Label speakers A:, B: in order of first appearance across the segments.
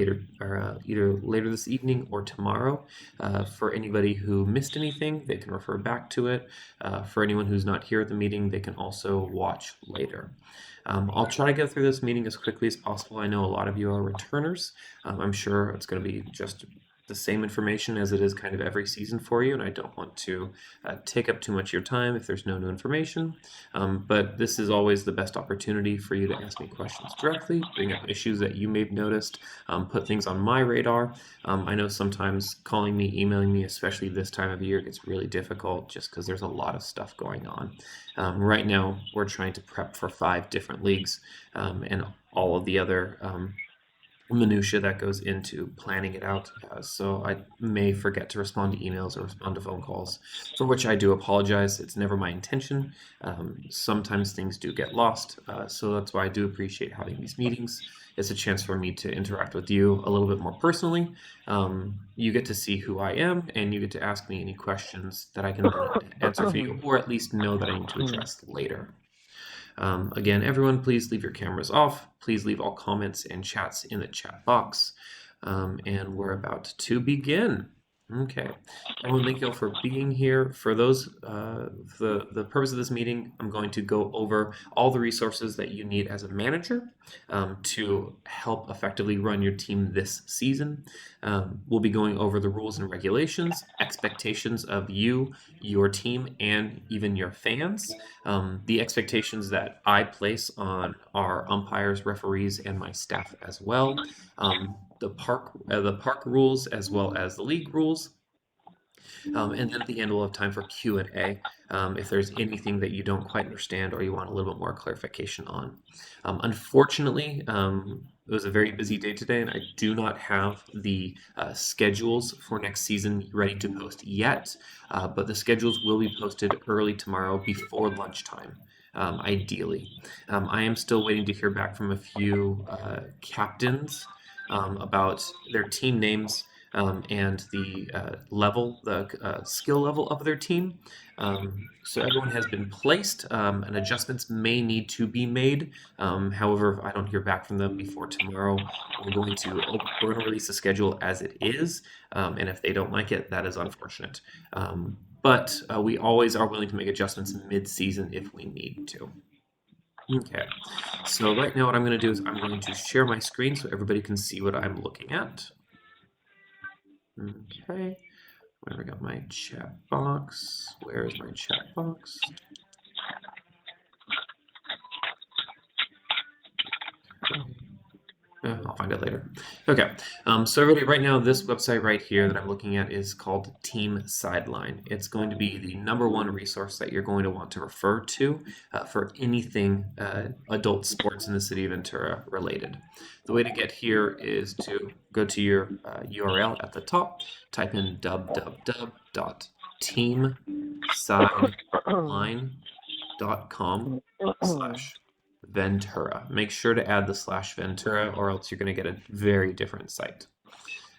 A: either later this evening or tomorrow. For anybody who missed anything, they can refer back to it. For anyone who's not here at the meeting, they can also watch later. I'll try to get through this meeting as quickly as possible. I know a lot of you are returners. I'm sure it's going to be just the same information as it is kind of every season for you, and I don't want to take up too much of your time if there's no new information. But this is always the best opportunity for you to ask me questions directly, bring up issues that you may have noticed, put things on my radar. I know sometimes calling me, emailing me, especially this time of year, gets really difficult just because there's a lot of stuff going on. Right now, we're trying to prep for 5 different leagues and all of the other minutia that goes into planning it out. So I may forget to respond to emails or respond to phone calls, for which I do apologize. It's never my intention. Sometimes things do get lost, so that's why I do appreciate having these meetings. It's a chance for me to interact with you a little bit more personally. You get to see who I am, and you get to ask me any questions that I can answer for you, or at least know that I need to address later. Again, everyone, please leave your cameras off. Please leave all comments and chats in the chat box. And we're about to begin. Okay, everyone, thank you all for being here. For those, the purpose of this meeting, I'm going to go over all the resources that you need as a manager to help effectively run your team this season. We'll be going over the rules and regulations, expectations of you, your team, and even your fans. The expectations that I place on our umpires, referees, and my staff as well. The park rules as well as the league rules. And then at the end, we'll have time for Q&A if there's anything that you don't quite understand or you want a little bit more clarification on. Unfortunately, it was a very busy day today, and I do not have the schedules for next season ready to post yet, but the schedules will be posted early tomorrow before lunchtime. Ideally. I am still waiting to hear back from a few captains about their team names and the skill level of their team. So everyone has been placed, and adjustments may need to be made. However, if I don't hear back from them before tomorrow, we're going to release the schedule as it is, and if they don't like it, that is unfortunate. But we always are willing to make adjustments mid-season if we need to. Okay, so right now what I'm going to do is I'm going to share my screen so everybody can see what I'm looking at. Okay, where I got my chat box? Where is my chat box? Okay. I'll find it later. Okay, so everybody, right now, this website right here that I'm looking at is called Team Sideline. It's going to be the #1 resource that you're going to want to refer to for anything adult sports in the city of Ventura related. The way to get here is to go to your URL at the top, type in www.teamsideline.com/Ventura. Make sure to add the /Ventura, or else you're going to get a very different site.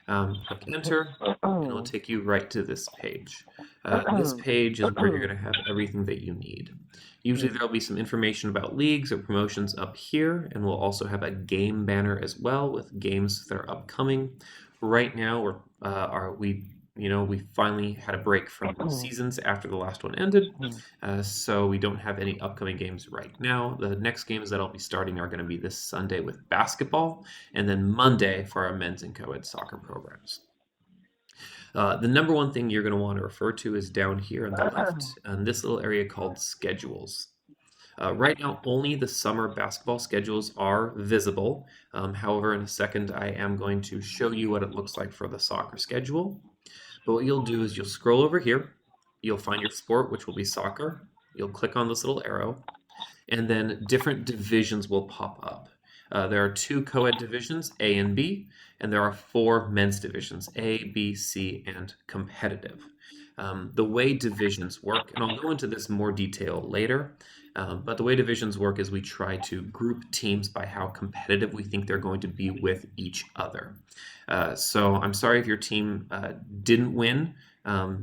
A: Click enter, and it'll take you right to this page. This page is where you're going to have everything that you need. Usually there'll be some information about leagues or promotions up here, and we'll also have a game banner as well with games that are upcoming. Right now, we finally had a break from seasons after the last one ended, so we don't have any upcoming games right now. The next games that I'll be starting are going to be this Sunday with basketball, and then Monday for our men's and co-ed soccer programs. The #1 thing you're going to want to refer to is down here on the left, in this little area called schedules. Right now, only the summer basketball schedules are visible. However, in a second, I am going to show you what it looks like for the soccer schedule. But what you'll do is you'll scroll over here, you'll find your sport, which will be soccer. You'll click on this little arrow, and then different divisions will pop up. There are 2 co-ed divisions, A and B, and there are 4 men's divisions, A, B, C, and competitive. The way divisions work, and I'll go into this in more detail later, but the way divisions work is we try to group teams by how competitive we think they're going to be with each other. So I'm sorry if your team didn't win,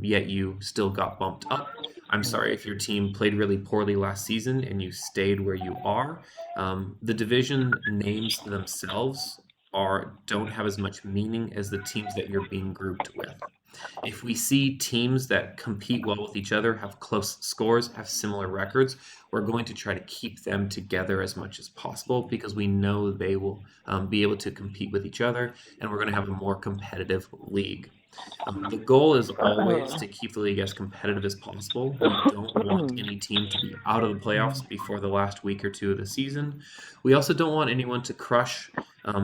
A: yet you still got bumped up. I'm sorry if your team played really poorly last season and you stayed where you are. The division names themselves don't have as much meaning as the teams that you're being grouped with. If we see teams that compete well with each other, have close scores, have similar records, we're going to try to keep them together as much as possible because we know they will be able to compete with each other, and we're going to have a more competitive league. The goal is always to keep the league as competitive as possible. We don't want any team to be out of the playoffs before the last week or two of the season. We also don't want anyone to crush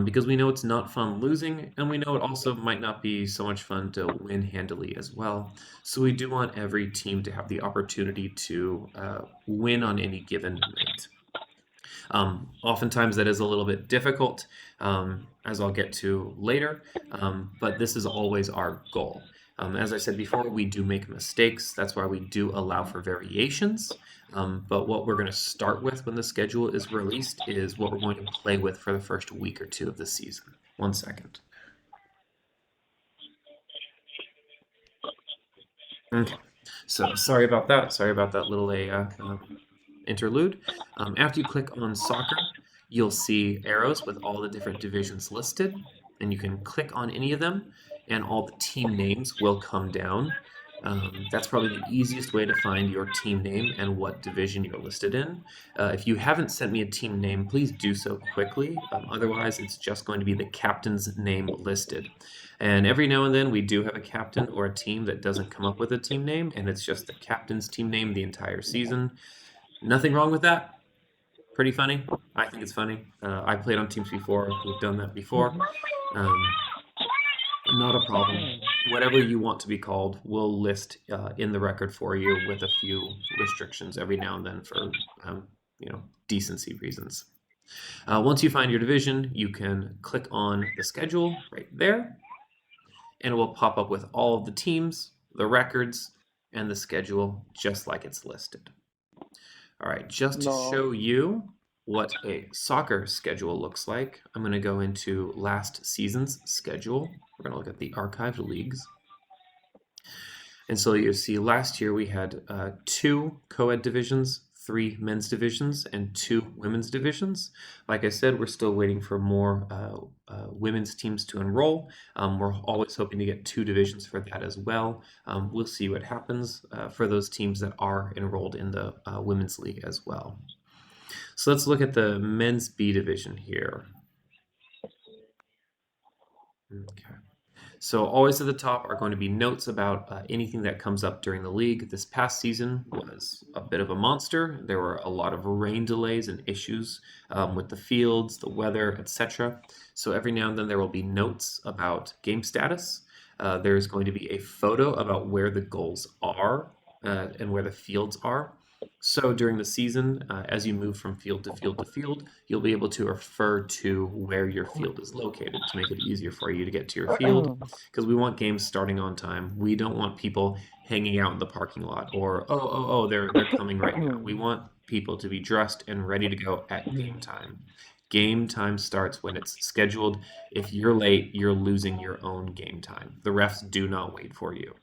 A: because we know it's not fun losing, and we know it also might not be so much fun to win handily as well. So we do want every team to have the opportunity to win on any given night. Oftentimes that is a little bit difficult, as I'll get to later, but this is always our goal. As I said before, we do make mistakes. That's why we do allow for variations. But what we're going to start with when the schedule is released is what we're going to play with for the first week or two of the season. 1 second. Okay. So sorry about that. Sorry about that little interlude. After you click on soccer, you'll see arrows with all the different divisions listed, and you can click on any of them, and all the team names will come down. That's probably the easiest way to find your team name and what division you're listed in. If you haven't sent me a team name, please do so quickly. Otherwise, it's just going to be the captain's name listed. And every now and then, we do have a captain or a team that doesn't come up with a team name, and it's just the captain's team name the entire season. Nothing wrong with that. Pretty funny. I think it's funny. I played on teams before who've done that before. Um, Not a problem. Whatever you want to be called, we'll list in the record for you with a few restrictions every now and then for, decency reasons. Once you find your division, you can click on the schedule right there, and it will pop up with all of the teams, the records, and the schedule just like it's listed. All right, just to
B: No.
A: show you what a soccer schedule looks like, I'm going to go into last season's schedule. We're going to look at the archived leagues. And so you see last year we had 2 co-ed divisions, 3 men's divisions, and 2 women's divisions. Like I said, we're still waiting for more women's teams to enroll. We're always hoping to get 2 divisions for that as well. We'll see what happens for those teams that are enrolled in the women's league as well. So let's look at the men's B division here. Okay. So always at the top are going to be notes about anything that comes up during the league. This past season was a bit of a monster. There were a lot of rain delays and issues with the fields, the weather, etc. So every now and then there will be notes about game status. There's going to be a photo about where the goals are and where the fields are. So during the season, as you move from field to field to field, you'll be able to refer to where your field is located to make it easier for you to get to your field, because we want games starting on time. We don't want people hanging out in the parking lot or they're coming right now. We want people to be dressed and ready to go at game time. Game time starts when it's scheduled. If you're late, you're losing your own game time. The refs do not wait for you.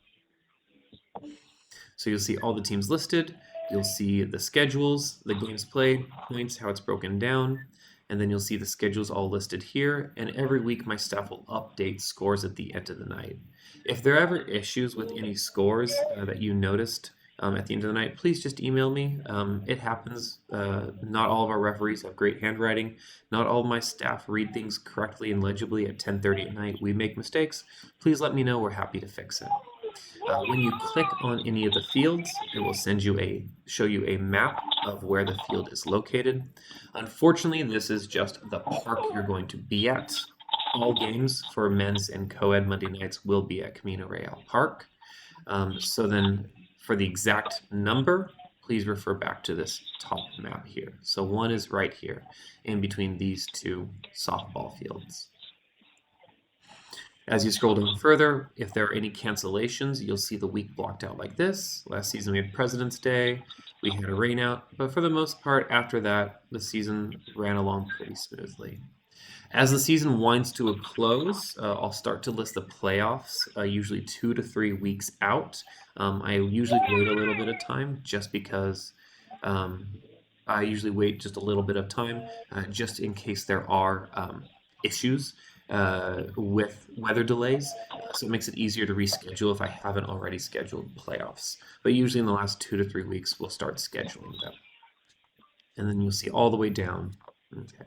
A: So you'll see all the teams listed. You'll see the schedules, the games played, points, how it's broken down, and then you'll see the schedules all listed here. And every week, my staff will update scores at the end of the night. If there are ever issues with any scores that you noticed at the end of the night, please just email me. It happens. Not all of our referees have great handwriting. Not all of my staff read things correctly and legibly at 10:30 at night. We make mistakes. Please let me know. We're happy to fix it. When you click on any of the fields, it will show you a map of where the field is located. Unfortunately, this is just the park you're going to be at. All games for men's and co-ed Monday nights will be at Camino Real Park. So then for the exact number, please refer back to this top map here. So 1 is right here in between these 2 softball fields. As you scroll down further, if there are any cancellations, you'll see the week blocked out like this. Last season we had President's Day, we had a rainout, but for the most part, after that, the season ran along pretty smoothly. As the season winds to a close, I'll start to list the playoffs, usually 2 to 3 weeks out. I usually wait a little bit of time just because I usually wait just a little bit of time just in case there are issues. with weather delays, so it makes it easier to reschedule if I haven't already scheduled playoffs. But usually in the last 2 to 3 weeks, we'll start scheduling them. And then you'll see all the way down. Okay.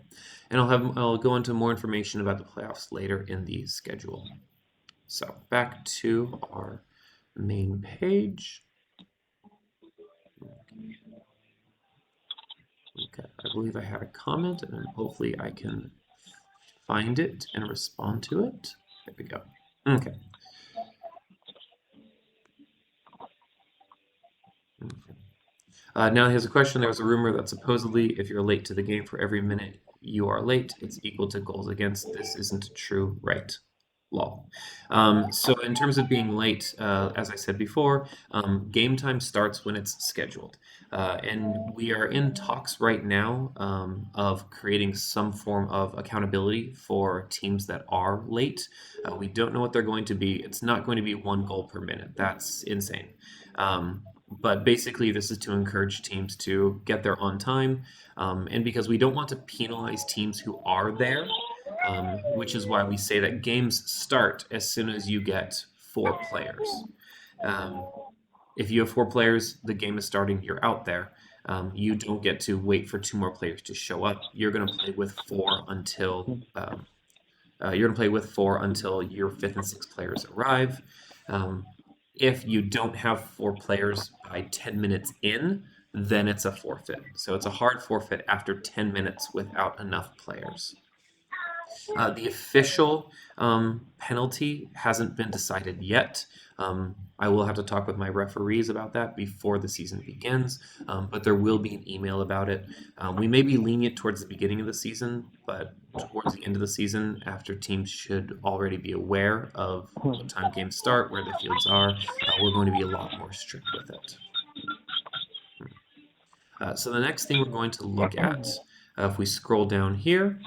A: And I'll go into more information about the playoffs later in the schedule. So back to our main page. Okay, I believe I had a comment, and hopefully I can find it and respond to it. There we go. Okay. Now here's a question. There was a rumor that supposedly if you're late to the game for every minute you are late, it's equal to goals against. This isn't true, right? Lol. So in terms of being late, as I said before, game time starts when it's scheduled. And we are in talks right now of creating some form of accountability for teams that are late. We don't know what they're going to be. It's not going to be 1 goal per minute. That's insane. But basically, this is to encourage teams to get there on time. And because we don't want to penalize teams who are there, which is why we say that games start as soon as you get 4 players. If you have 4 players, the game is starting, you're out there. You don't get to wait for 2 more players to show up. You're going to play with 4 until your 5th and 6th players arrive. If you don't have 4 players by 10 minutes in, then it's a forfeit. So it's a hard forfeit after 10 minutes without enough players. The official penalty hasn't been decided yet. I will have to talk with my referees about that before the season begins, but there will be an email about it. We may be lenient towards the beginning of the season, but towards the end of the season, after teams should already be aware of what time games start, where the fields are, we're going to be a lot more strict with it. So the next thing we're going to look at, if we scroll down here,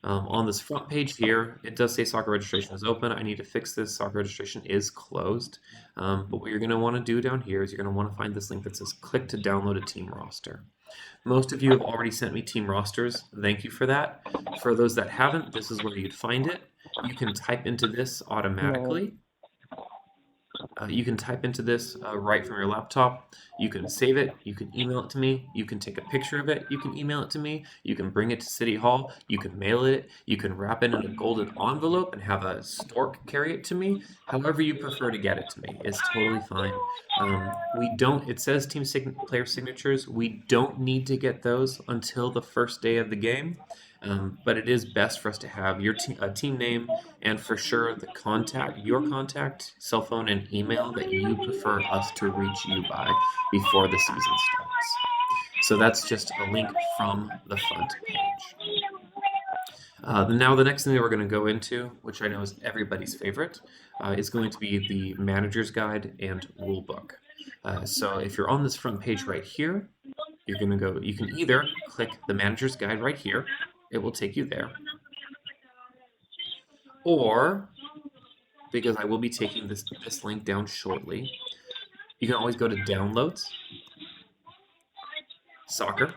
A: on this front page here, it does say soccer registration is open. I need to fix this. Soccer registration is closed. But what you're going to want to do down here is you're going to want to find this link that says click to download a team roster. Most of you have already sent me team rosters. Thank you for that. For those that haven't, this is where you'd find it. You can type into this automatically. You can type into this right from your laptop. You can save it. You can email it to me. You can take a picture of it. You can email it to me. You can bring it to City Hall. You can mail it. You can wrap it in a golden envelope and have a stork carry it to me. However you prefer to get it to me is totally fine. It says player signatures. We don't need to get those until the first day of the game. But it is best for us to have your team name and for sure your contact, cell phone, and email that you prefer us to reach you by before the season starts. So that's just a link from the front page. Now the next thing that we're going to go into, which I know is everybody's favorite, is going to be the manager's guide and rule book. So if you're on this front page right here, you can either click the manager's guide right here. It will take you there. Or, because I will be taking this link down shortly, you can always go to Downloads, Soccer,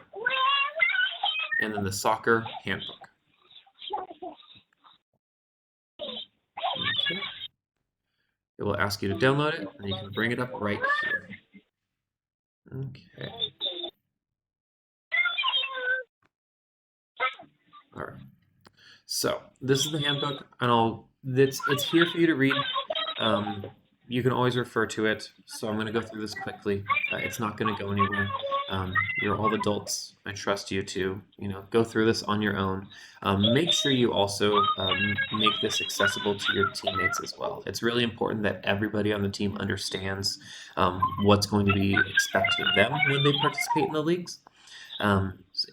A: and then the Soccer Handbook. Okay. It will ask you to download it, and you can bring it up right here. Okay. All right. So this is the handbook, and it's here for you to read. You can always refer to it. So I'm going to go through this quickly. It's not going to go anywhere. You're all adults. I trust you to, go through this on your own. Make sure you also make this accessible to your teammates as well. It's really important that everybody on the team understands what's going to be expected of them when they participate in the leagues.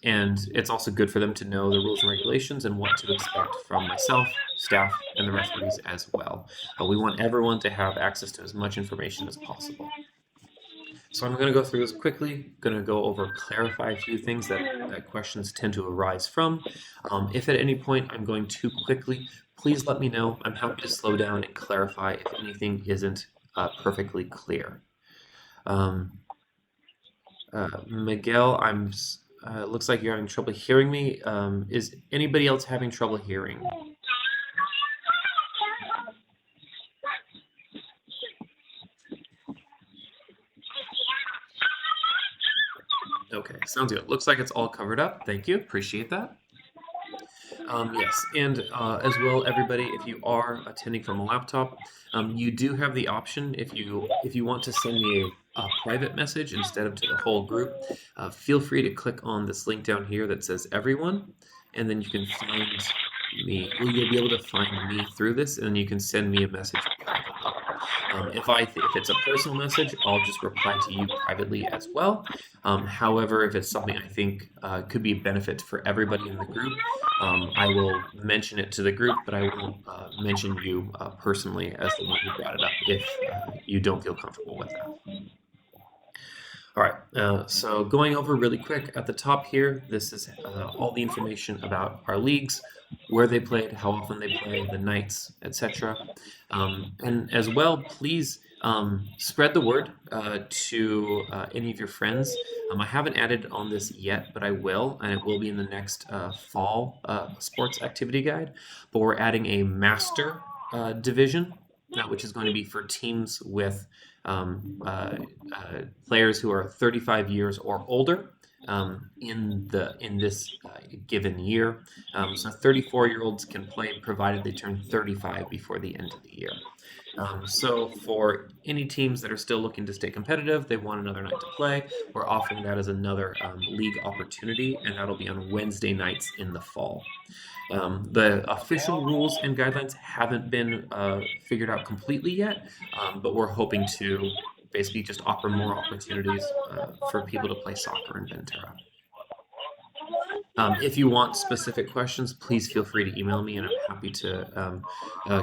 A: And it's also good for them to know the rules and regulations and what to expect from myself, staff, and the referees as well. We want everyone to have access to as much information as possible. So I'm going to go through this quickly, going to go over, clarify a few things that questions tend to arise from. If at any point I'm going too quickly, please let me know. I'm happy to slow down and clarify if anything isn't perfectly clear. Miguel, looks like you're having trouble hearing me. Is anybody else having trouble hearing? Okay, sounds good. Looks like it's all covered up. Thank you. Appreciate that. Yes, and as well, everybody, if you are attending from a laptop, you do have the option if you want to send me a private message instead of to the whole group. Feel free to click on this link down here that says everyone, and then you can find me. Well, you'll be able to find me through this, and then you can send me a message privately. If it's a personal message, I'll just reply to you privately as well. However, if it's something I think could be a benefit for everybody in the group, I will mention it to the group, but I won't mention you personally as the one who brought it up if you don't feel comfortable with that. All right, so going over really quick at the top here, this is all the information about our leagues, where they played, how often they play, the nights, etc. And as well, please spread the word to any of your friends. I haven't added on this yet, but I will, and it will be in the next fall sports activity guide. But we're adding a master division, which is going to be for teams with players who are 35 years or older in this given year. So 34-year-olds can play provided they turn 35 before the end of the year. So for any teams that are still looking to stay competitive, they want another night to play, we're offering that as another league opportunity, and that'll be on Wednesday nights in the fall. The official rules and guidelines haven't been figured out completely yet, but we're hoping to basically just offer more opportunities for people to play soccer in Ventura. If you want specific questions, please feel free to email me, and I'm happy to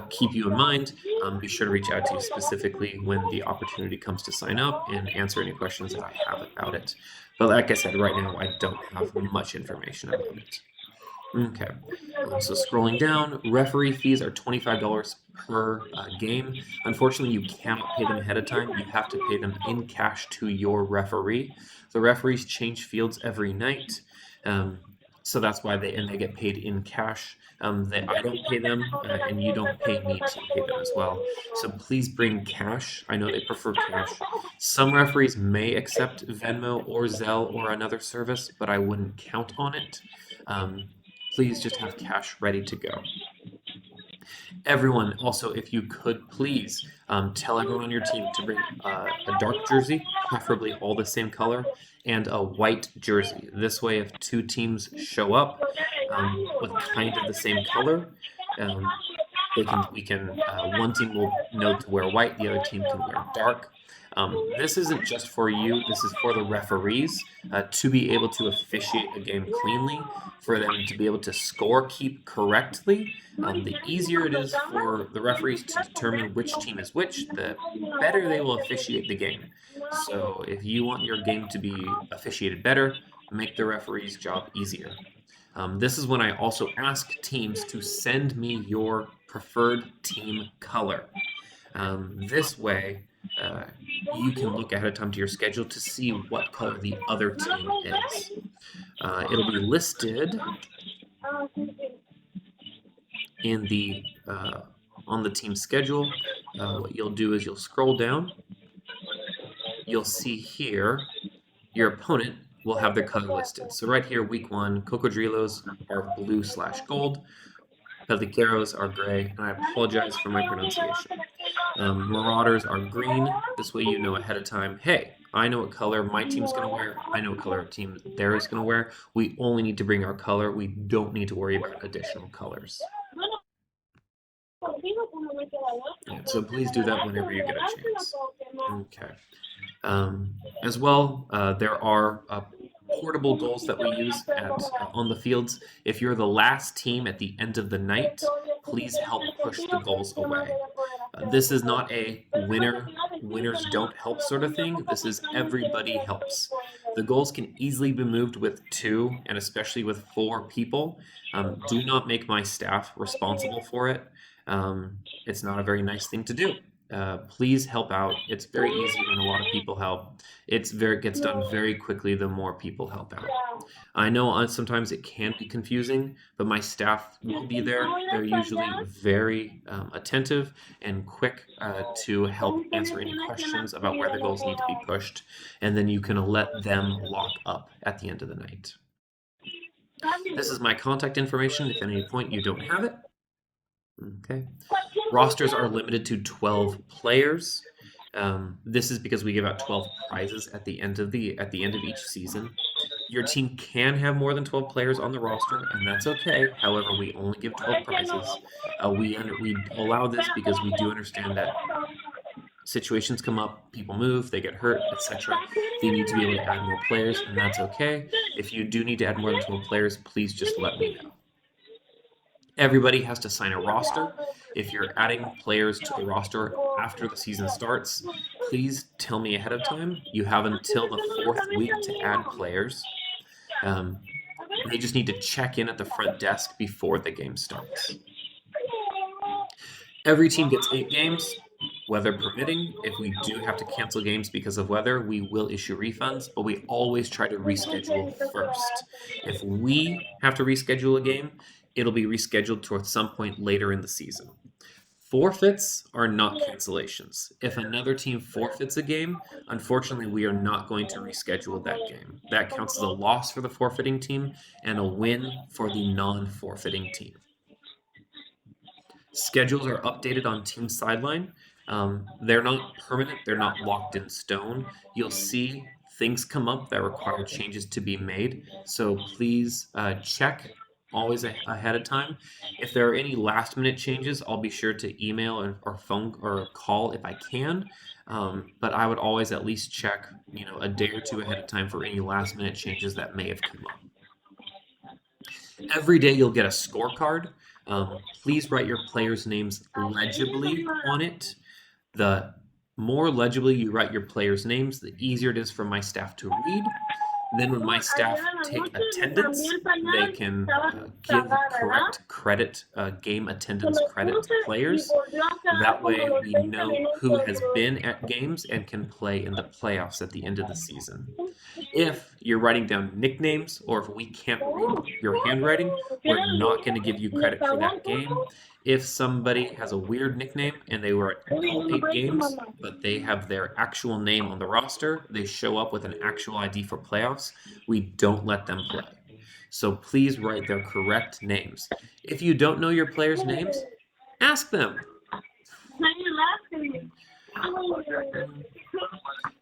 A: keep you in mind. Be sure to reach out to you specifically when the opportunity comes to sign up and answer any questions that I have about it. But like I said, right now I don't have much information about it. Okay, so scrolling down, referee fees are $25 per game. Unfortunately, you cannot pay them ahead of time. You have to pay them in cash to your referee. The referees change fields every night, so that's why they get paid in cash. I don't pay them, and you don't pay me to pay them as well. So please bring cash. I know they prefer cash. Some referees may accept Venmo or Zelle or another service, but I wouldn't count on it. Please just have cash ready to go. Everyone, also, if you could please tell everyone on your team to bring a dark jersey, preferably all the same color, and a white jersey. This way, if two teams show up with kind of the same color, one team will know to wear white, the other team can wear dark. This isn't just for you, this is for the referees to be able to officiate a game cleanly, for them to be able to score-keep correctly. The easier it is for the referees to determine which team is which, the better they will officiate the game. So if you want your game to be officiated better, make the referee's job easier. This is when I also ask teams to send me your preferred team color. This way, you can look ahead of time to your schedule to see what color the other team is. It'll be listed in the on the team schedule. What you'll do is you'll scroll down. You'll see here your opponent will have their color listed. So right here, week 1, Cocodrilos are blue/gold. Pelicaros are gray, and I apologize for my pronunciation. Marauders are green. This way you know ahead of time, hey, I know what color my team's going to wear. I know what color team theirs going to wear. We only need to bring our color. We don't need to worry about additional colors. Yeah, so please do that whenever you get a chance. Okay. As well, there are portable goals that we use on the fields. If you're the last team at the end of the night, please help push the goals away. This is not a winners don't help sort of thing. This is everybody helps. The goals can easily be moved with 2 and especially with 4 people. Do not make my staff responsible for it. It's not a very nice thing to do. please help out. It's very easy when a lot of people help. It gets done very quickly the more people help out. I know sometimes it can be confusing, but my staff will be there. They're usually very attentive and quick to help answer any questions about where the goals need to be pushed, and then you can let them lock up at the end of the night. This is my contact information if at any point you don't have it. Okay. Rosters are limited to 12 players. This is because we give out 12 prizes at the end of each season. Your team can have more than 12 players on the roster, and that's okay. However, we only give 12 prizes. We allow this because we do understand that situations come up, people move, they get hurt, etc. They need to be able to add more players, and that's okay. If you do need to add more than 12 players, please just let me know. Everybody has to sign a roster. If you're adding players to the roster after the season starts, please tell me ahead of time. You have until the 4th week to add players. They just need to check in at the front desk before the game starts. Every team gets 8 games, weather permitting. If we do have to cancel games because of weather, we will issue refunds, but we always try to reschedule first. If we have to reschedule a game, it'll be rescheduled towards some point later in the season. Forfeits are not cancellations. If another team forfeits a game, unfortunately, we are not going to reschedule that game. That counts as a loss for the forfeiting team and a win for the non-forfeiting team. Schedules are updated on Team Sideline. They're not permanent, they're not locked in stone. You'll see things come up that require changes to be made. So please check always ahead of time. If there are any last minute changes, I'll be sure to email or phone or call if I can. But I would always at least check, a day or two ahead of time for any last minute changes that may have come up. Every day you'll get a scorecard. Please write your players' names legibly on it. The more legibly you write your players' names, the easier it is for my staff to read. Then when my staff take attendance, they can give correct credit, game attendance credit to players. That way we know who has been at games and can play in the playoffs at the end of the season. If you're writing down nicknames or if we can't read your handwriting, we're not going to give you credit for that game. If somebody has a weird nickname and they were at all 8 games, but they have their actual name on the roster, they show up with an actual ID for playoffs, we don't let them play. So please write their correct names. If you don't know your players' names, ask them.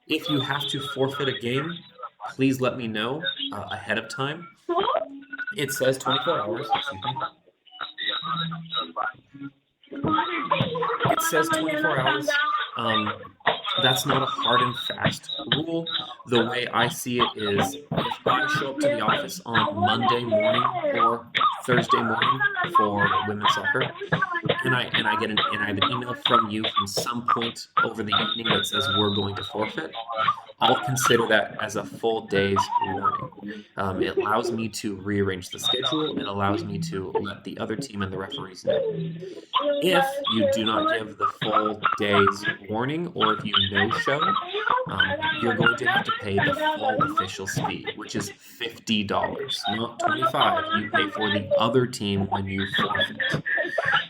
A: If you have to forfeit a game, please let me know ahead of time. It says 24 hours. Excuse me. It says 24 hours. That's not a hard and fast rule. The way I see it is if I show up to the office on Monday morning or Thursday morning for women's soccer, and I have an email from you from some point over the evening that says we're going to forfeit, I'll consider that as a full day's warning. It allows me to rearrange the schedule. It allows me to let the other team and the referees know. If you do not give the full day's warning, or if you no-show, you're going to have to pay the full officials fee, which is $50, not $25. You pay for the other team when you forfeit.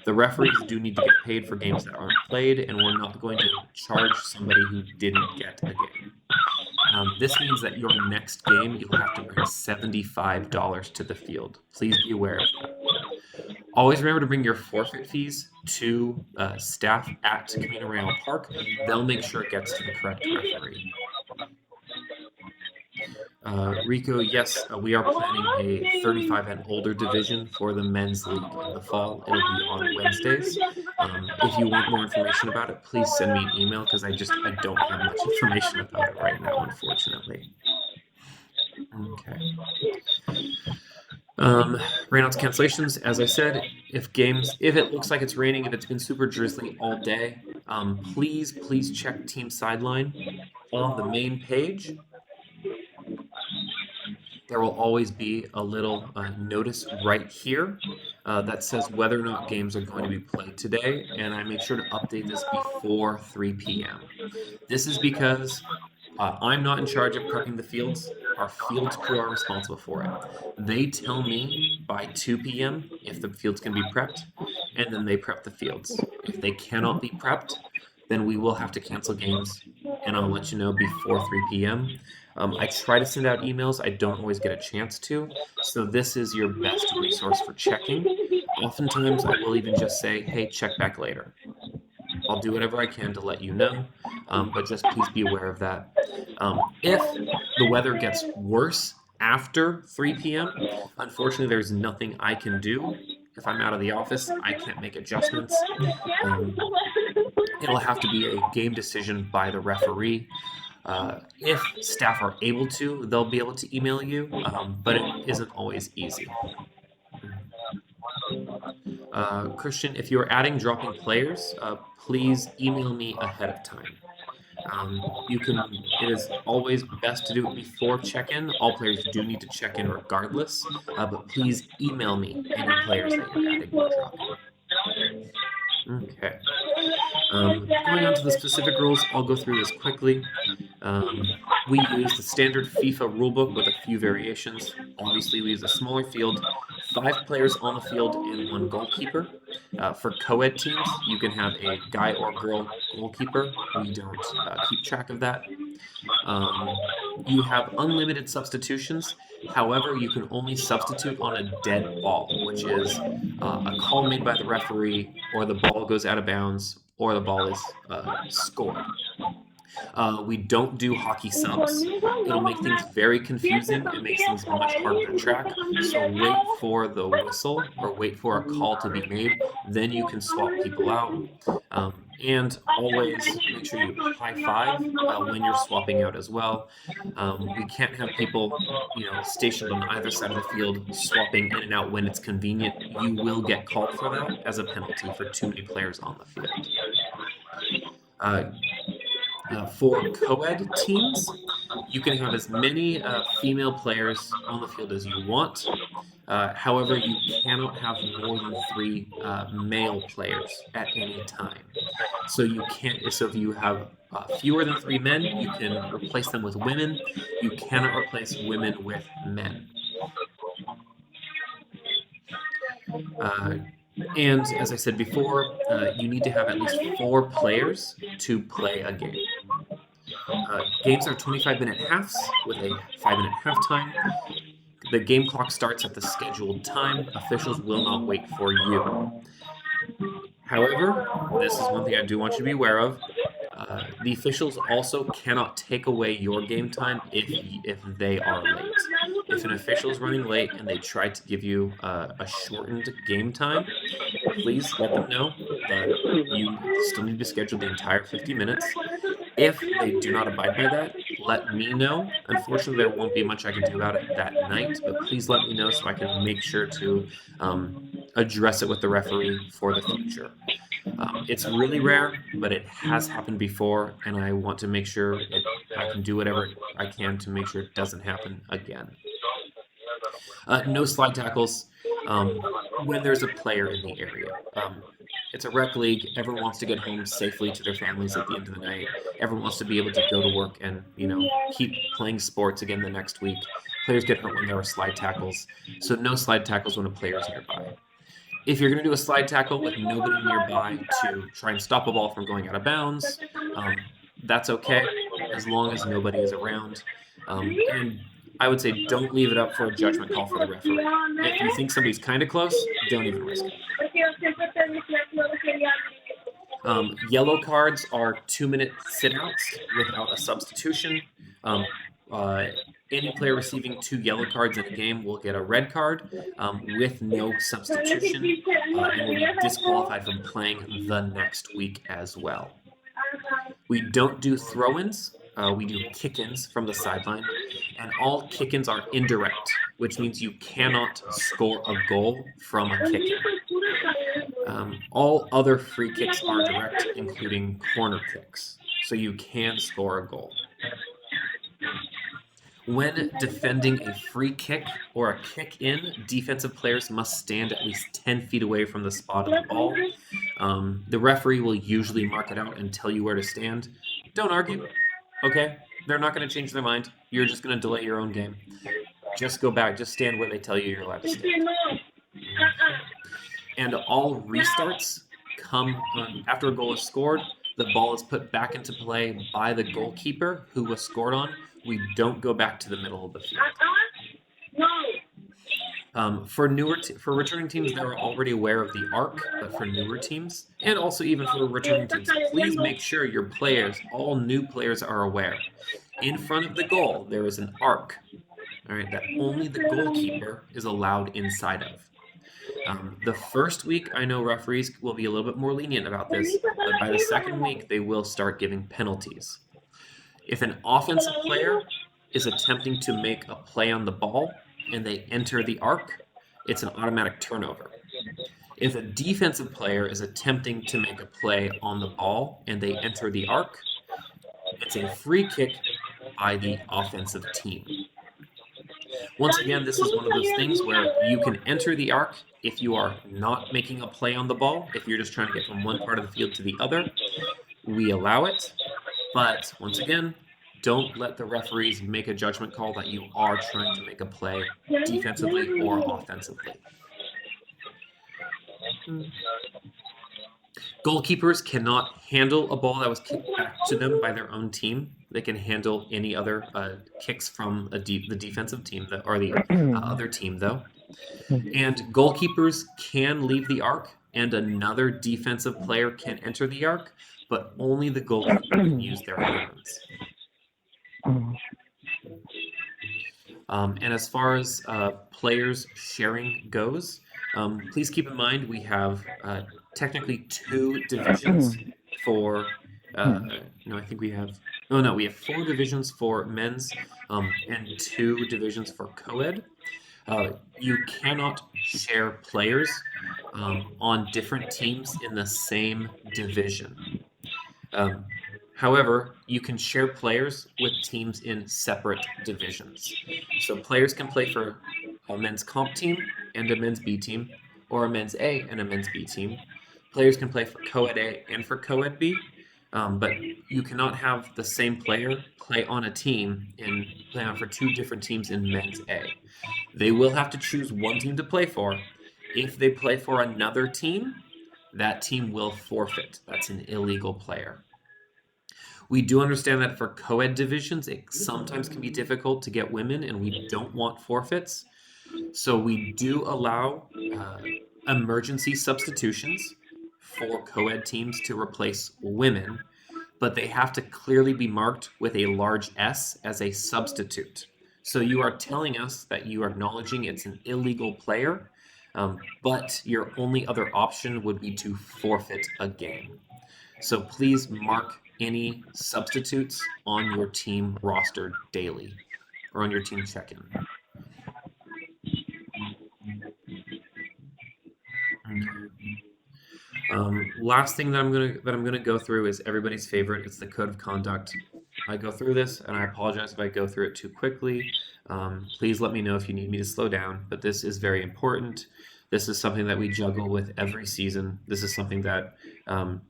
A: The referees do need to get paid for games that aren't played, and we're not going to charge somebody who didn't get a game. This means that your next game, you'll have to bring $75 to the field. Please be aware of that. Always remember to bring your forfeit fees to staff at Camino Real Park. They'll make sure it gets to the correct referee. Rico, yes, we are planning a 35 and older division for the men's league in the fall. It'll be on Wednesdays. If you want more information about it, please send me an email because I don't have much information about it right now, unfortunately. Okay. Rainouts cancellations, as I said, if it looks like it's raining, if it's been super drizzly all day, please check Team Sideline on the main page. there will always be a little notice right here that says whether or not games are going to be played today, and I make sure to update this before 3 p.m. This is because I'm not in charge of prepping the fields. Our fields crew are responsible for it. They tell me by 2 p.m. if the fields can be prepped, and then they prep the fields. If they cannot be prepped, then we will have to cancel games, and I'll let you know before 3 p.m. I try to send out emails. I don't always get a chance to, so this is your best resource for checking. Oftentimes, I will even just say, hey, check back later. I'll do whatever I can to let you know, but just please be aware of that. If the weather gets worse after 3 p.m., unfortunately, there's nothing I can do. If I'm out of the office, I can't make adjustments. It'll have to be a game decision by the referee. If staff are able to, they'll be able to email you, but it isn't always easy. Christian, if you're adding dropping players, please email me ahead of time. It is always best to do it before check-in. All players do need to check in regardless, but please email me any players that you're adding or dropping. Okay. Going on to the specific rules, I'll go through this quickly. We use the standard FIFA rulebook with a few variations. Obviously, we use a smaller field, 5 players on the field, and 1 goalkeeper. For co-ed teams, you can have a guy or girl goalkeeper. We don't keep track of that. You have unlimited substitutions. However, you can only substitute on a dead ball, which is a call made by the referee, or the ball goes out of bounds, or the ball is scored. We don't do hockey subs. It'll make things very confusing. It makes things much harder to track. So wait for the whistle or wait for a call to be made. Then you can swap people out. And always make sure you high five when you're swapping out as well. We can't have people, stationed on either side of the field swapping in and out when it's convenient. You will get called for that as a penalty for too many players on the field. For co-ed teams, you can have as many female players on the field as you want. However, you cannot have more than 3 male players at any time. So if you have fewer than 3 men, you can replace them with women. You cannot replace women with men. And as I said before, you need to have at least 4 players to play a game. Games are 25-minute halves with a 5-minute halftime. The game clock starts at the scheduled time. Officials will not wait for you. However, this is one thing I do want you to be aware of. The officials also cannot take away your game time if they are late. If an official is running late and they try to give you a shortened game time, please let them know that you still need to schedule the entire 50 minutes. If they do not abide by that, let me know. Unfortunately, there won't be much I can do about it that night, but please let me know so I can make sure to address it with the referee for the future. It's really rare, but it has happened before, and I want to make sure I can do whatever I can to make sure it doesn't happen again. No slide tackles when there's a player in the area. It's a rec league. Everyone wants to get home safely to their families at the end of the night. Everyone wants to be able to go to work and, keep playing sports again the next week. Players get hurt when there are slide tackles, so no slide tackles when a player is nearby. If you're going to do a slide tackle with nobody nearby to try and stop a ball from going out of bounds, that's okay, as long as nobody is around. And I would say don't leave it up for a judgment call for the referee. If you think somebody's kind of close, don't even risk it. Yellow cards are 2-minute sit-outs without a substitution. Any player receiving 2 yellow cards in a game will get a red card with no substitution and will be disqualified from playing the next week as well. We don't do throw-ins. We do kick-ins from the sideline, and all kick-ins are indirect, which means you cannot score a goal from a kick-in. All other free kicks are direct, including corner kicks, so you can score a goal. When defending a free kick or a kick in, defensive players must stand at least 10 feet away from the spot of the ball. The referee will usually mark it out and tell you where to stand. Don't argue, okay? They're not going to change their mind. You're just going to delay your own game. Just go back. Just stand where they tell you you're allowed to stand. Okay. And all restarts come after a goal is scored. The ball is put back into play by the goalkeeper who was scored on. We don't go back to the middle of the field. For returning teams that are already aware of the arc, but for newer teams, and also even for returning teams, please make sure your players, all new players, are aware. In front of the goal, there is an arc, all right, that only the goalkeeper is allowed inside of. The first week, I know referees will be a little bit more lenient about this, but by the second week, they will start giving penalties. If an offensive player is attempting to make a play on the ball and they enter the arc, it's an automatic turnover. If a defensive player is attempting to make a play on the ball and they enter the arc, it's a free kick by the offensive team. Once again, this is one of those things where you can enter the arc if you are not making a play on the ball, if you're just trying to get from one part of the field to the other. We allow it, but once again, don't let the referees make a judgment call that you are trying to make a play defensively or offensively. Goalkeepers cannot handle a ball that was kicked back to them by their own team. They can handle any other kicks from the defensive team or the other team, though. And goalkeepers can leave the arc, and another defensive player can enter the arc, but only the goalkeeper can use their hands. And as far as players sharing goes, please keep in mind we have technically 2 divisions for. No, I think we have. Oh no, we have 4 divisions for men's and 2 divisions for co-ed. You cannot share players on different teams in the same division. However, you can share players with teams in separate divisions. So players can play for a men's comp team and a men's B team, or a men's A and a men's B team. Players can play for co-ed A and for co-ed B, but you cannot have the same player play on a team and play on for 2 different teams in men's A. They will have to choose one team to play for. If they play for another team, that team will forfeit. That's an illegal player. We do understand that for co-ed divisions, it sometimes can be difficult to get women, and we don't want forfeits. So we do allow emergency substitutions for co-ed teams to replace women, but they have to clearly be marked with a large S as a substitute. So you are telling us that you are acknowledging it's an illegal player, but your only other option would be to forfeit a game. So please mark any substitutes on your team roster daily or on your team check-in. Last thing that I'm gonna go through is everybody's favorite. It's the code of conduct. I go through this, and I apologize if I go through it too quickly. Please let me know if you need me to slow down, but this is very important. This is something that we juggle with every season. This is something that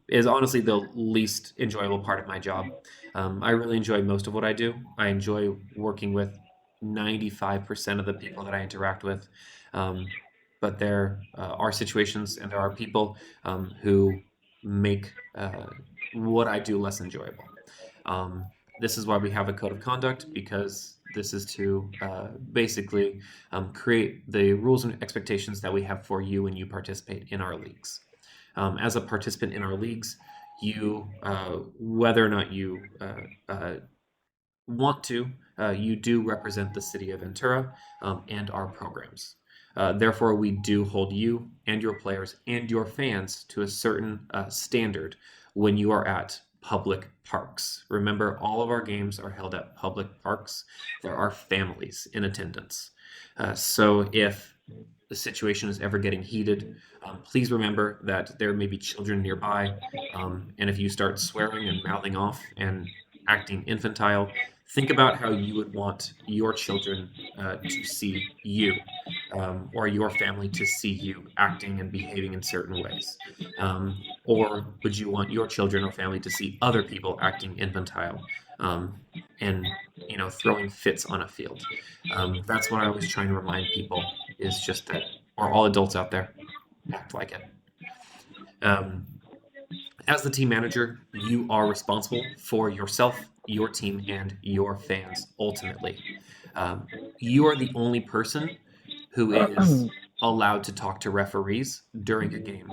A: is honestly the least enjoyable part of my job. I really enjoy most of what I do. I enjoy working with 95% of the people that I interact with. But there are situations and there are people who make what I do less enjoyable. This is why we have a code of conduct, because this is to basically create the rules and expectations that we have for you when you participate in our leagues. As a participant in our leagues, you, whether or not you want to, you do represent the city of Ventura and our programs. Therefore, we do hold you and your players and your fans to a certain standard when you are at public parks. Remember, all of our games are held at public parks. There are families in attendance. So if the situation is ever getting heated, please remember that there may be children nearby. And if you start swearing and mouthing off and acting infantile, Think about how you would want your children to see you, or your family to see you acting and behaving in certain ways. Or would you want your children or family to see other people acting infantile, um, and throwing fits on a field? That's what I always try and remind people, is just that, or all adults out there, act like it. Um, as the team manager, you are responsible for yourself, your team, and your fans ultimately. Um, you are the only person who is allowed to talk to referees during a game.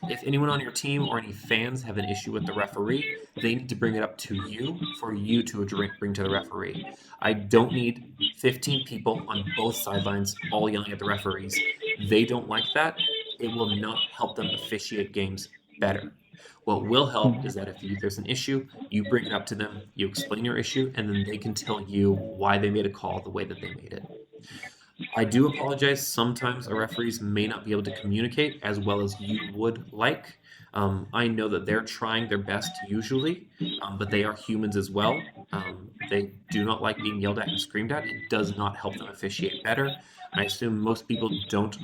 A: If anyone on your team or any fans have an issue with the referee, they need to bring it up to you for you to bring to the referee. I don't need 15 people on both sidelines all yelling at the referees. They don't like that. It will not help them officiate games better. What will help is that if there's an issue, you bring it up to them, you explain your issue, and then they can tell you why they made a call the way that they made it. I do apologize. Sometimes our referees may not be able to communicate as well as you would like. I know that they're trying their best usually, but they are humans as well. They do not like being yelled at and screamed at. It does not help them officiate better. I assume most people don't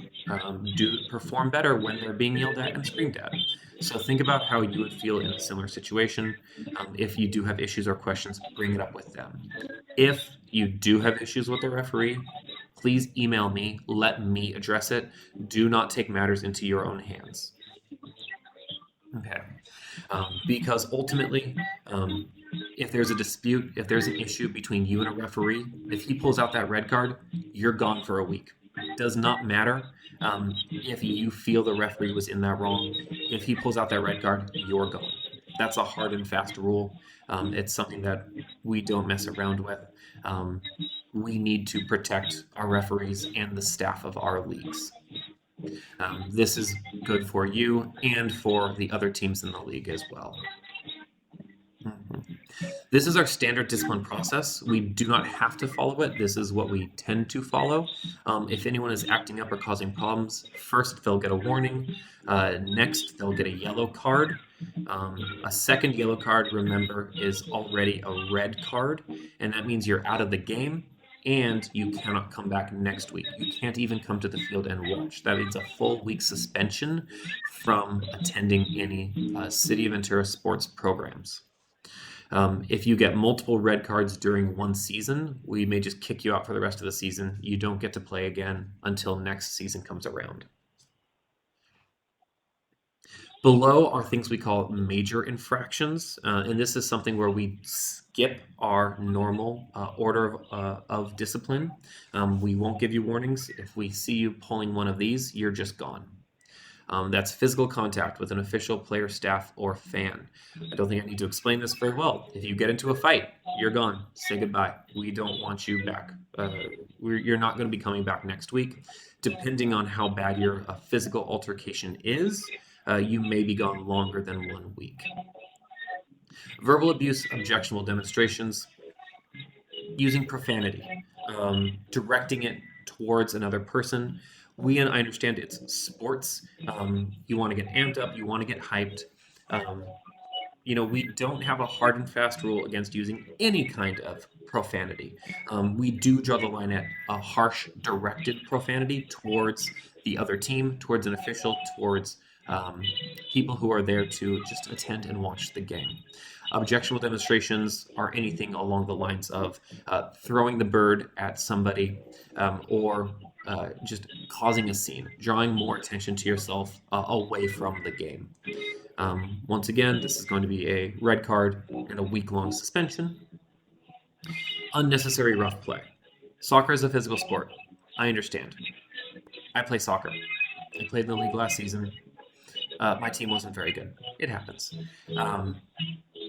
A: do perform better when they're being yelled at and screamed at. So think about how you would feel in a similar situation. If you do have issues or questions, bring it up with them. If you do have issues with the referee, please email me. Let me address it. Do not take matters into your own hands. Okay. Because ultimately, if there's a dispute, if there's an issue between you and a referee, if he pulls out that red card, you're gone for a week. Does not matter if you feel the referee was in that wrong. If he pulls out that red card, you're gone. That's a hard and fast rule. It's something that we don't mess around with. We need to protect our referees and the staff of our leagues. This is good for you and for the other teams in the league as well. This is our standard discipline process. We do not have to follow it. This is what we tend to follow. If anyone is acting up or causing problems, first they'll get a warning. Next, they'll get a yellow card. A second yellow card, remember, is already a red card, and that means you're out of the game and you cannot come back next week. You can't even come to the field and watch. That means a full week suspension from attending any City of Ventura sports programs. If you get multiple red cards during one season, we may just kick you out for the rest of the season. You don't get to play again until next season comes around. Below are things we call major infractions, and this is something where we skip our normal order of discipline. We won't give you warnings. If we see you pulling one of these, you're just gone. That's physical contact with an official, player, staff, or fan. I don't think I need to explain this very well. If you get into a fight, you're gone. Say goodbye. We don't want you back. You're not going to be coming back next week. Depending on how bad your physical altercation is, you may be gone longer than 1 week. Verbal abuse, objectionable demonstrations, using profanity, directing it towards another person. I understand it's sports. You want to get amped up, you want to get hyped. We don't have a hard and fast rule against using any kind of profanity. We do draw the line at a harsh, directed profanity towards the other team, towards an official, towards people who are there to just attend and watch the game. Objectionable demonstrations are anything along the lines of throwing the bird at somebody, or just causing a scene, drawing more attention to yourself away from the game. Once again, this is going to be a red card and a week-long suspension. Unnecessary rough play. Soccer is a physical sport. I understand. I play soccer. I played in the league last season. My team wasn't very good. It happens.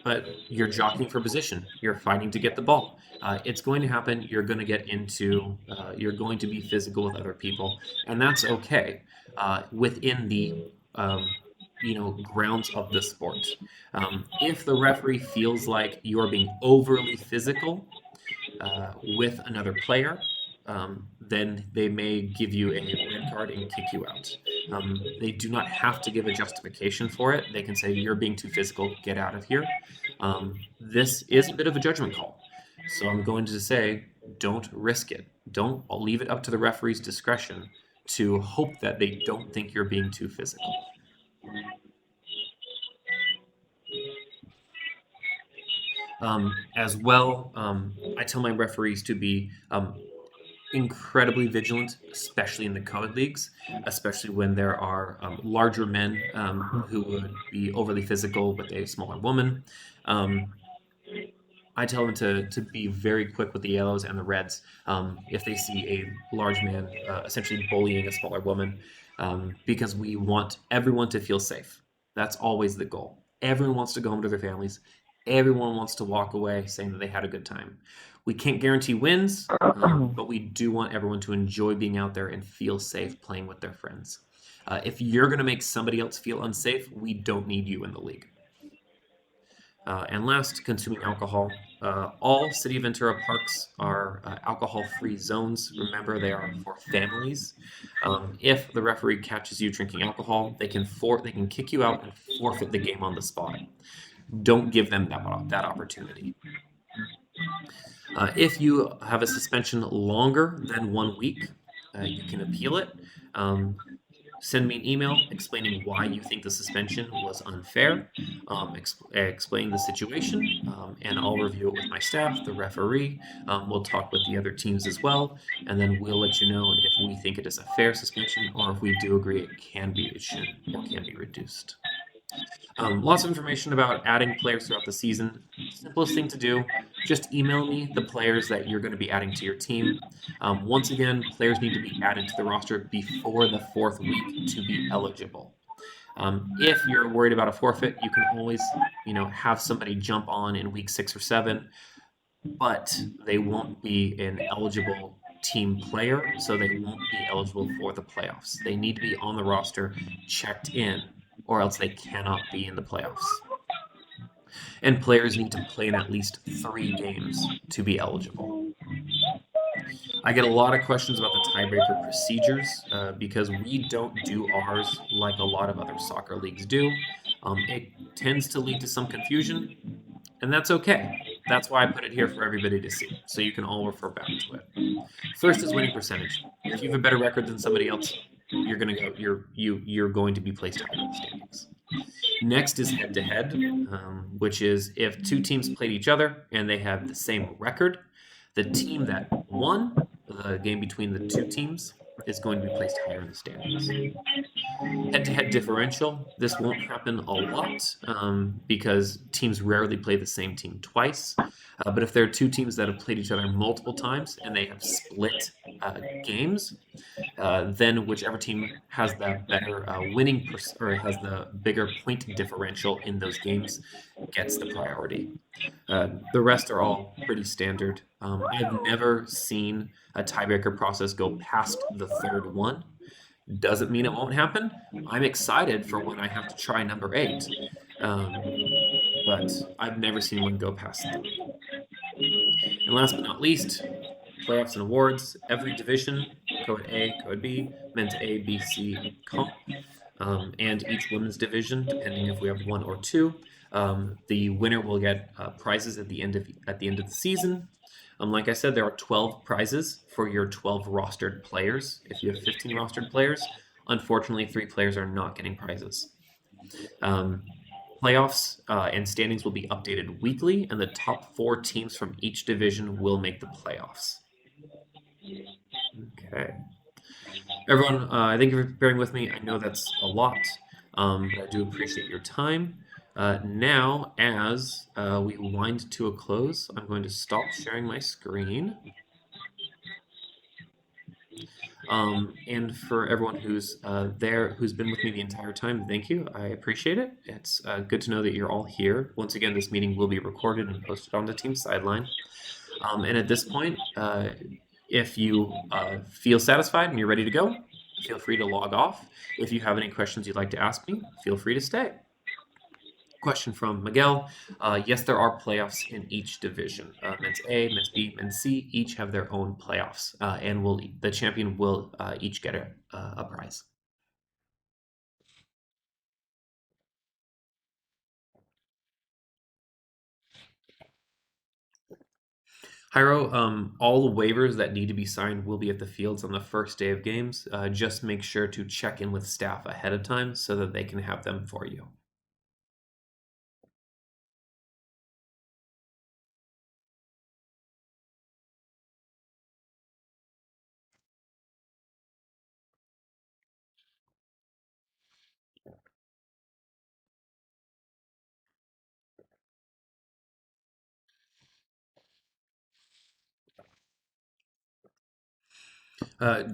A: But you're jockeying for position. You're fighting to get the ball. It's going to happen. You're going to get into, you're going to be physical with other people, and that's okay within the, grounds of the sport. If the referee feels like you're being overly physical with another player, then they may give you a red card and kick you out. They do not have to give a justification for it. They can say, you're being too physical, get out of here. This is a bit of a judgment call. So I'm going to say, don't risk it. Don't leave it up to the referee's discretion to hope that they don't think you're being too physical. As well, I tell my referees to be incredibly vigilant, especially in the co-ed leagues, especially when there are larger men who would be overly physical with a smaller woman. Um, I tell them to be very quick with the yellows and the reds if they see a large man essentially bullying a smaller woman, because we want everyone to feel safe. That's always the goal. Everyone wants to go home to their families. Everyone wants to walk away saying that they had a good time. We can't guarantee wins, but we do want everyone to enjoy being out there and feel safe playing with their friends. If you're going to make somebody else feel unsafe, we don't need you in the league. And last, consuming alcohol. All City of Ventura parks are alcohol-free zones. Remember, they are for families. If the referee catches you drinking alcohol, they can kick you out and forfeit the game on the spot. Don't give them that opportunity. If you have a suspension longer than 1 week, you can appeal it. Send me an email explaining why you think the suspension was unfair, explain the situation, and I'll review it with my staff, the referee. We'll talk with the other teams as well, and then we'll let you know if we think it is a fair suspension or if we do agree it should or can be reduced. Lots of information about adding players throughout the season. Simplest thing to do, just email me the players that you're going to be adding to your team. Once again, players need to be added to the roster before the 4th week to be eligible. If you're worried about a forfeit, you can always, have somebody jump on in week 6 or 7, but they won't be an eligible team player, so they won't be eligible for the playoffs. They need to be on the roster, checked in, or else they cannot be in the playoffs. And players need to play in at least 3 games to be eligible. I get a lot of questions about the tiebreaker procedures because we don't do ours like a lot of other soccer leagues do. It tends to lead to some confusion, and that's okay. That's why I put it here for everybody to see, so you can all refer back to it. First is winning percentage. If you have a better record than somebody else, you're going to be placed higher in the standings. Next is head to head, which is if 2 teams played each other and they have the same record, the team that won the game between the 2 teams is going to be placed higher in the standings. Head to head differential, this won't happen a lot because teams rarely play the same team twice. But if there are 2 teams that have played each other multiple times and they have split games, then whichever team has the better or has the bigger point differential in those games gets the priority. The rest are all pretty standard. I've never seen a tiebreaker process go past the 3rd one. Doesn't mean it won't happen. I'm excited for when I have to try number 8, but I've never seen one go past 3. And last but not least, playoffs and awards. Every division, code A, code B, men's A, B, C, comp, and each women's division, depending if we have 1 or 2. The winner will get prizes at the end of the season. Like I said, there are 12 prizes for your 12 rostered players. If you have 15 rostered players, unfortunately, 3 players are not getting prizes. Playoffs and standings will be updated weekly, and the top 4 teams from each division will make the playoffs. Okay. Everyone, thank you for bearing with me. I know that's a lot, but I do appreciate your time. Now, as we wind to a close, I'm going to stop sharing my screen. And for everyone who's who's been with me the entire time, thank you. I appreciate it. It's good to know that you're all here. Once again, this meeting will be recorded and posted on the team sideline. And at this point, if you feel satisfied and you're ready to go, feel free to log off. If you have any questions you'd like to ask me, feel free to stay. Question from Miguel. Yes, there are playoffs in each division. Men's A, Men's B, Men's C each have their own playoffs, and the champion will each get a prize. Hyro, all the waivers that need to be signed will be at the fields on the first day of games. Just make sure to check in with staff ahead of time so that they can have them for you.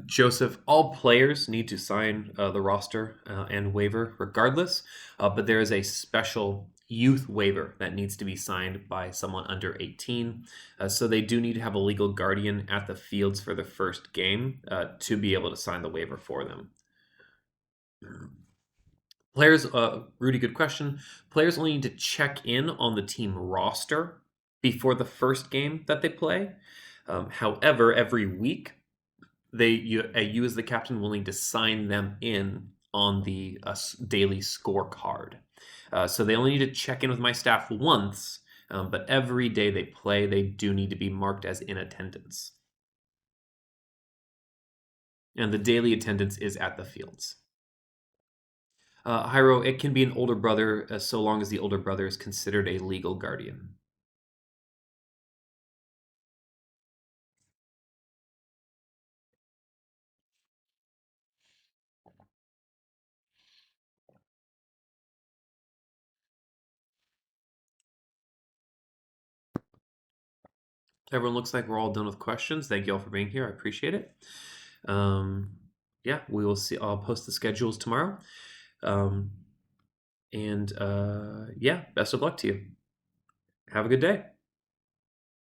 A: Joseph, all players need to sign the roster and waiver regardless, but there is a special youth waiver that needs to be signed by someone under 18. So they do need to have a legal guardian at the fields for the first game to be able to sign the waiver for them. Players, Rudy, good question. Players only need to check in on the team roster before the first game that they play. However, every week you as the captain will need to sign them in on the daily scorecard. So they only need to check in with my staff once, but every day they play, they do need to be marked as in attendance. And the daily attendance is at the fields. Hyro, it can be an older brother so long as the older brother is considered a legal guardian. Everyone looks like we're all done with questions. Thank you all for being here. I appreciate it. Um, yeah, we will see. I'll post the schedules tomorrow. And yeah, best of luck to you. Have a good day.